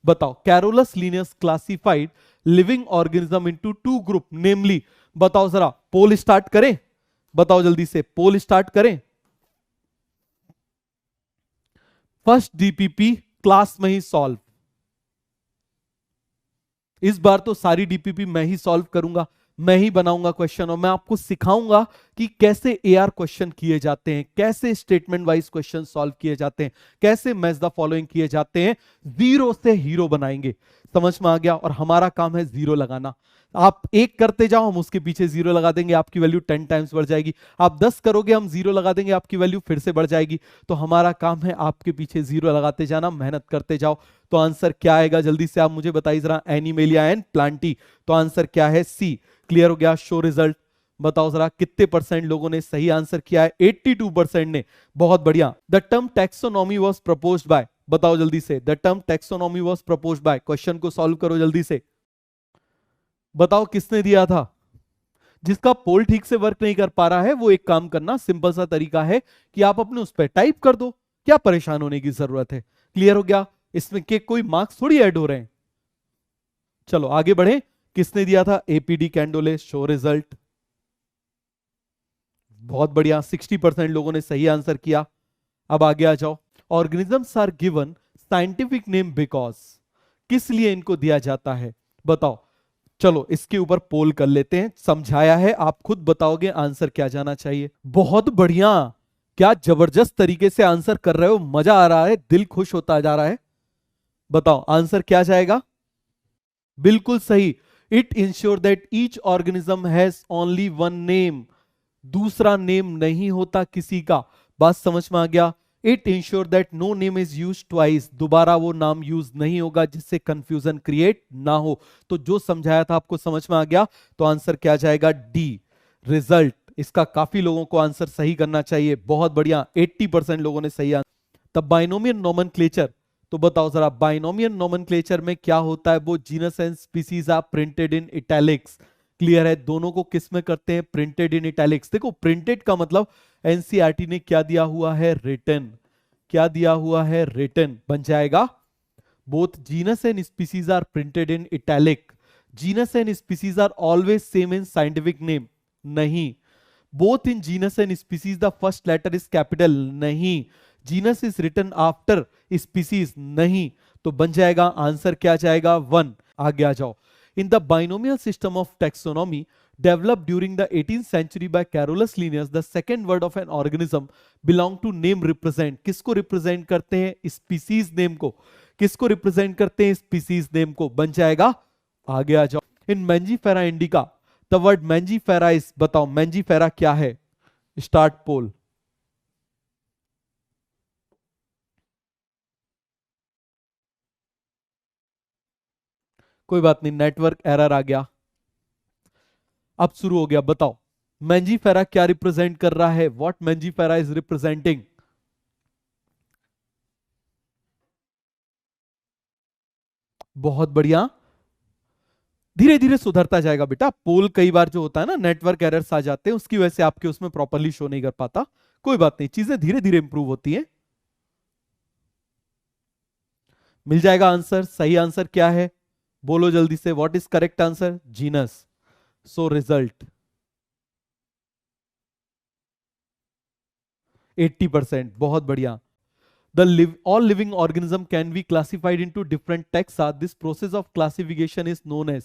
बताओ, Carolus Linnaeus classified living organism into two group namely, बताओ जरा, पोल स्टार्ट करें, बताओ जल्दी से, पोल स्टार्ट करें। फर्स्ट डीपीपी क्लास में ही सॉल्व, इस बार तो सारी डीपीपी मैं ही सॉल्व करूंगा, मैं ही बनाऊंगा क्वेश्चन, और मैं आपको सिखाऊंगा कि कैसे एआर क्वेश्चन किए जाते हैं, कैसे स्टेटमेंट वाइज क्वेश्चन सॉल्व किए जाते हैं, कैसे मैच द फॉलोइंग किए जाते हैं, जीरो से हीरो बनाएंगे। समझ में आ गया? और हमारा काम है जीरो लगाना। आप एक करते जाओ, हम उसके पीछे जीरो लगा देंगे, आपकी वैल्यू 10 टाइम्स बढ़ जाएगी। आप 10 करोगे, हम जीरो लगा देंगे, आपकी वैल्यू फिर से बढ़ जाएगी। तो हमारा काम है आपके पीछे जीरो लगाते जाना, मेहनत करते जाओ। तो आंसर क्या आएगा, जल्दी से आप मुझे बताइए जरा, एनिमेलिया एंड प्लांटी। तो आंसर क्या है? सी। क्लियर हो गया? Show result. बताओ जरा कितने परसेंट लोगों ने सही आंसर किया है? 82% ने। बहुत बढ़िया। The term taxonomy was proposed by, बताओ जल्दी से, the term taxonomy was proposed by. Question को सॉल्व करो जल्दी से, बताओ किसने दिया था? जिसका पोल ठीक से वर्क नहीं कर पा रहा है, वो एक काम करना, सिंपल सा तरीका है कि आप अपने उस पर टाइप कर दो, क्या परेशान होने की जरूरत है। क्लियर हो गया? इसमें के कोई मार्क्स थोड़ी ऐड हो रहे हैं। चलो आगे बढ़े। किसने दिया था? A P de Candolle. Show result. बहुत बढ़िया, 60% लोगों ने सही आंसर किया। अब आगे आ जाओ। Organisms are given scientific name because, किस लिए इनको दिया जाता है? बताओ। चलो इसके ऊपर पोल कर लेते हैं, समझाया है, आप खुद बताओगे आंसर क्या जाना चाहिए। बहुत बढ़िया, क्या जबरदस्त तरीके से आंसर कर रहे हो, मजा आ रहा है, दिल खुश होता जा रहा है। बताओ आंसर क्या जाएगा? बिल्कुल सही। It ensure that each organism has only one name, दूसरा नेम नहीं होता किसी का। बात समझ में आ गया? It ensure that no name is use twice, दोबारा वो नाम यूज नहीं होगा जिससे कंफ्यूजन क्रिएट ना हो। तो जो समझाया था आपको समझ में आ गया। तो आंसर क्या जाएगा? डी। रिजल्ट। इसका काफी लोगों को आंसर सही करना चाहिए। बहुत बढ़िया, 80% लोगों ने सही आंसर। तब बाइनोमियल नोमेनक्लेचर, तो बताओ जरा, बाइनोमियल नोमेनक्लेचर में क्या होता है? वो genus and species are printed in italics. Clear है? दोनों को किस में करते हैं? Printed in italics. देखो प्रिंटेड का मतलब एनसीईआरटी ने क्या दिया हुआ है? रिटन। क्या दिया हुआ है? रिटन। बन जाएगा both genus and species are printed in italic. Genus and species are always same in scientific name, नहीं। Both in genus and species the first letter is capital, नहीं। Genus is written after species, नहीं। तो बन जाएगा answer क्या जाएगा? 1। आगे आ जाओ। In the binomial system of taxonomy developed during the 18th century by Carolus Linnaeus, the second word of an organism belong to name represent, किसको रिप्रेजेंट करते हैं? स्पीसीज नेम को। किसको रिप्रेजेंट करते हैं? स्पीसीज नेम को। बन जाएगा, आगे आ जाओ। In Mangifera indica the word Mangifera is, बताओ मैंजीफेरा क्या है? Start poll. कोई बात नहीं, नेटवर्क एरर आ गया, अब शुरू हो गया। बताओ मैंजीफेरा क्या रिप्रेजेंट कर रहा है? What Mangifera is representing? बहुत बढ़िया, धीरे धीरे सुधरता जाएगा बेटा। पोल कई बार जो होता है ना, नेटवर्क एरर्स आ जाते हैं, उसकी वजह से आपके उसमें प्रॉपर्ली शो नहीं कर पाता। कोई बात नहीं, चीजें धीरे धीरे इंप्रूव होती हैं। मिल जाएगा आंसर। सही आंसर क्या है? बोलो जल्दी से, what is correct answer? Genus. So result 80%। बहुत बढ़िया। All living organism can be classified into different taxa. This process of classification is known as,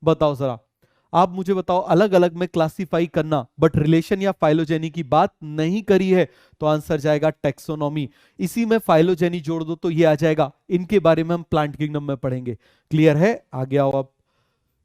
बताओ जरा, आप मुझे बताओ, अलग अलग में क्लासिफाई करना, बट रिलेशन या फाइलोजेनी की बात नहीं करी है, तो आंसर जाएगा टैक्सोनॉमी। इसी में फाइलोजेनी जोड़ दो तो ये आ जाएगा। इनके बारे में हम प्लांट किंगडम में पढ़ेंगे। क्लियर है? आगे आओ। अब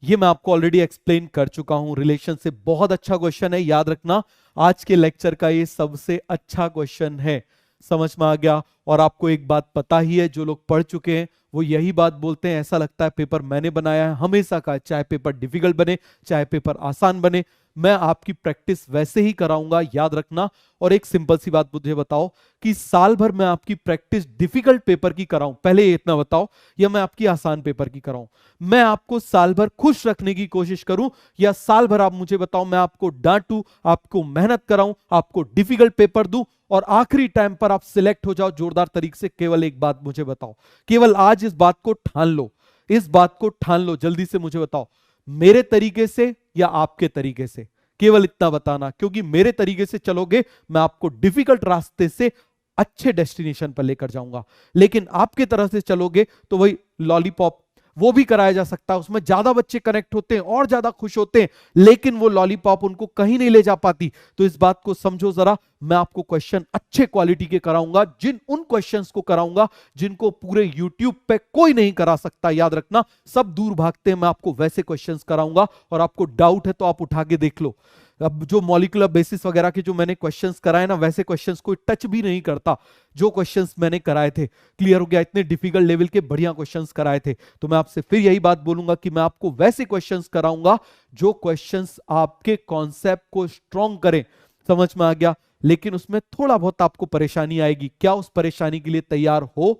ये मैं आपको ऑलरेडी एक्सप्लेन कर चुका हूं रिलेशन से। बहुत अच्छा क्वेश्चन है, याद रखना, आज के लेक्चर का ये सबसे अच्छा क्वेश्चन है। समझ में आ गया? और आपको एक बात पता ही है, जो लोग पढ़ चुके हैं वो यही बात बोलते हैं, ऐसा लगता है पेपर मैंने बनाया है हमेशा का, चाहे पेपर डिफिकल्ट बने चाहे पेपर आसान बने, मैं आपकी प्रैक्टिस वैसे ही कराऊंगा, याद रखना। और एक सिंपल सी बात मुझे बताओ कि साल भर मैं आपकी प्रैक्टिस डिफिकल्ट पेपर की कराऊं, पहले ये इतना बताओ, या मैं आपकी आसान पेपर की कराऊं? मैं आपको साल भर खुश रखने की कोशिश करूं, या साल भर आप मुझे बताओ मैं आपको डांटूं, आपको मेहनत कराऊं, आपको डिफिकल्ट पेपर दूं और आखिरी टाइम पर आप सिलेक्ट हो जाओ जोरदार तरीके से? केवल एक बात मुझे बताओ, केवल आज इस बात को ठान लो, इस बात को ठान लो, जल्दी से मुझे बताओ, मेरे तरीके से या आपके तरीके से? केवल इतना बताना, क्योंकि मेरे तरीके से चलोगे मैं आपको डिफिकल्ट रास्ते से अच्छे डेस्टिनेशन पर लेकर जाऊंगा, लेकिन आपके तरफ से चलोगे तो वही लॉलीपॉप, वो भी कराया जा सकता है, उसमें ज्यादा बच्चे कनेक्ट होते हैं और ज्यादा खुश होते हैं, लेकिन वो लॉलीपॉप उनको कहीं नहीं ले जा पाती। तो इस बात को समझो जरा, मैं आपको क्वेश्चन अच्छे क्वालिटी के कराऊंगा, उन क्वेश्चंस को कराऊंगा जिनको पूरे यूट्यूब पे कोई नहीं करा सकता। याद रखना, सब दूर भागते हैं, मैं आपको वैसे क्वेश्चंस कराऊंगा। और आपको डाउट है तो आप उठा के देख लो, अब जो मॉलिक्यूलर बेसिस वगैरह के जो मैंने क्वेश्चंस कराए ना, वैसे क्वेश्चंस कोई टच भी नहीं करता जो क्वेश्चंस मैंने कराए थे। क्लियर हो गया? इतने डिफिकल्ट लेवल के बढ़िया क्वेश्चंस कराए थे। तो मैं आपसे फिर यही बात बोलूंगा कि मैं आपको वैसे क्वेश्चंस कराऊंगा जो क्वेश्चंस आपके कॉन्सेप्ट को स्ट्रॉन्ग करें। समझ में आ गया? लेकिन उसमें थोड़ा बहुत आपको परेशानी आएगी, क्या उस परेशानी के लिए तैयार हो?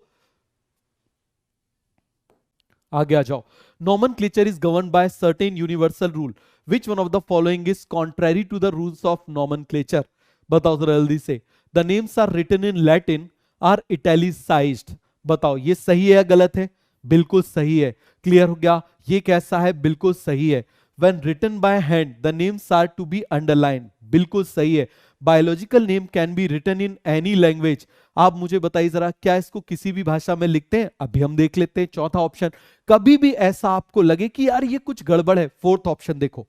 आगे आ जाओ। Nomenclature is governed by certain universal rule. Which one of the following is contrary to the rules of nomenclature? बताओ जरा जल्दी से। The names are written in Latin are italicized. बताओ ये सही है या गलत है? बिल्कुल सही है। क्लियर हो गया? ये कैसा है? बिल्कुल सही है। When written by hand, the names are to be underlined. बिल्कुल सही है। Biological name can be written in any language. आप मुझे बताइए जरा, क्या इसको किसी भी भाषा में लिखते हैं? अभी हम देख लेते हैं चौथा ऑप्शन। कभी भी ऐसा आपको लगे कि यार ये कुछ गड़बड़ है, फोर्थ ऑप्शन देखो।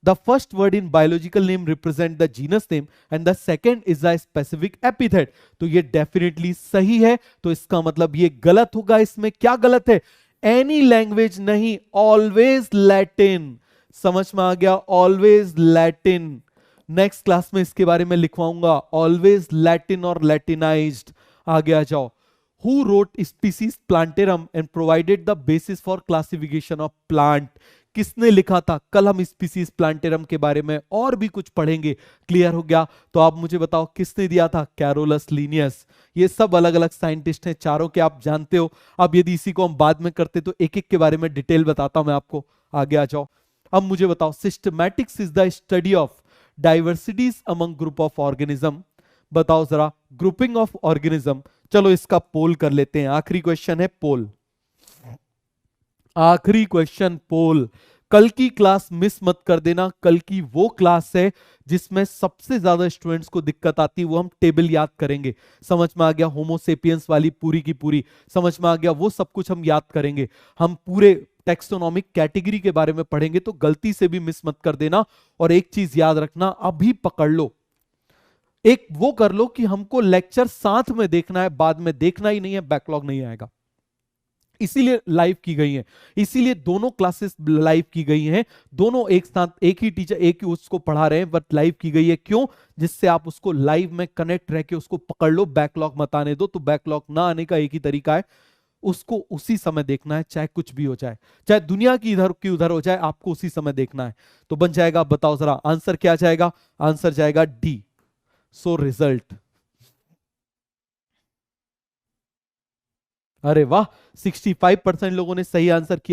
The first word in biological name represent the genus name and the second is a specific epithet. तो ये डेफिनेटली सही है। तो इसका मतलब ये गलत होगा। इसमें क्या गलत है? एनी लैंग्वेज नहीं, ऑलवेज लैटिन। समझ में आ गया? Always Latin. नेक्स्ट क्लास में इसके बारे में लिखवाऊंगा, ऑलवेज लैटिन और लैटिनाइज्ड। आगे आ जाओ। Who wrote species plantarum and provided the basis for classification of plant? किसने लिखा था? कल हम स्पीसीज प्लांटेरम के बारे में और भी कुछ पढ़ेंगे। क्लियर हो गया? तो आप मुझे बताओ किसने दिया था? Carolus Linnaeus. ये सब अलग अलग साइंटिस्ट हैं, चारों के आप जानते हो। अब यदि इसी को हम बाद में करते तो एक एक के बारे में डिटेल बताता हूं मैं आपको। आगे आ जाओ। अब मुझे बताओ, systematics is the study of diversities among group of organism. बताओ जरा, ग्रुपिंग ऑफ ऑर्गेनिज्म। चलो इसका पोल कर लेते हैं, आखिरी क्वेश्चन है पोल। आखिरी क्वेश्चन पोल। कल की क्लास मिस मत कर देना। कल की वो क्लास है जिसमें सबसे ज्यादा स्टूडेंट्स को दिक्कत आती है, वो हम टेबल याद करेंगे। समझ में आ गया? होमोसेपियंस वाली पूरी की पूरी समझ में आ गया? वो सब कुछ हम याद करेंगे। हम पूरे टेक्सोनॉमिक कैटेगरी के बारे में पढ़ेंगे, तो गलती से भी मिस मत कर देना। और एक चीज याद रखना, अभी पकड़ लो, एक वो कर लो कि हमको लेक्चर साथ में देखना है, बाद में देखना ही नहीं है, बैकलॉग नहीं आएगा। इसीलिए लाइव की गई है, इसीलिए दोनों क्लासेस लाइव की गई हैं। दोनों एक साथ, एक ही टीचर एक ही उसको पढ़ा रहे हैं, बट लाइव की गई है। क्यों? जिससे आप उसको लाइव में कनेक्ट रह के उसको पकड़ लो, बैकलॉग मत आने दो। तो बैकलॉग ना आने का एक ही तरीका है, उसको उसी समय देखना है, चाहे कुछ भी हो जाए, चाहे दुनिया की इधर की उधर हो जाए, आपको उसी समय देखना है। तो बन जाएगा, बताओ जरा आंसर क्या जाएगा? आंसर जाएगा डी। So result. अरे वाह, 65% लोगों ने सही आंसर किया।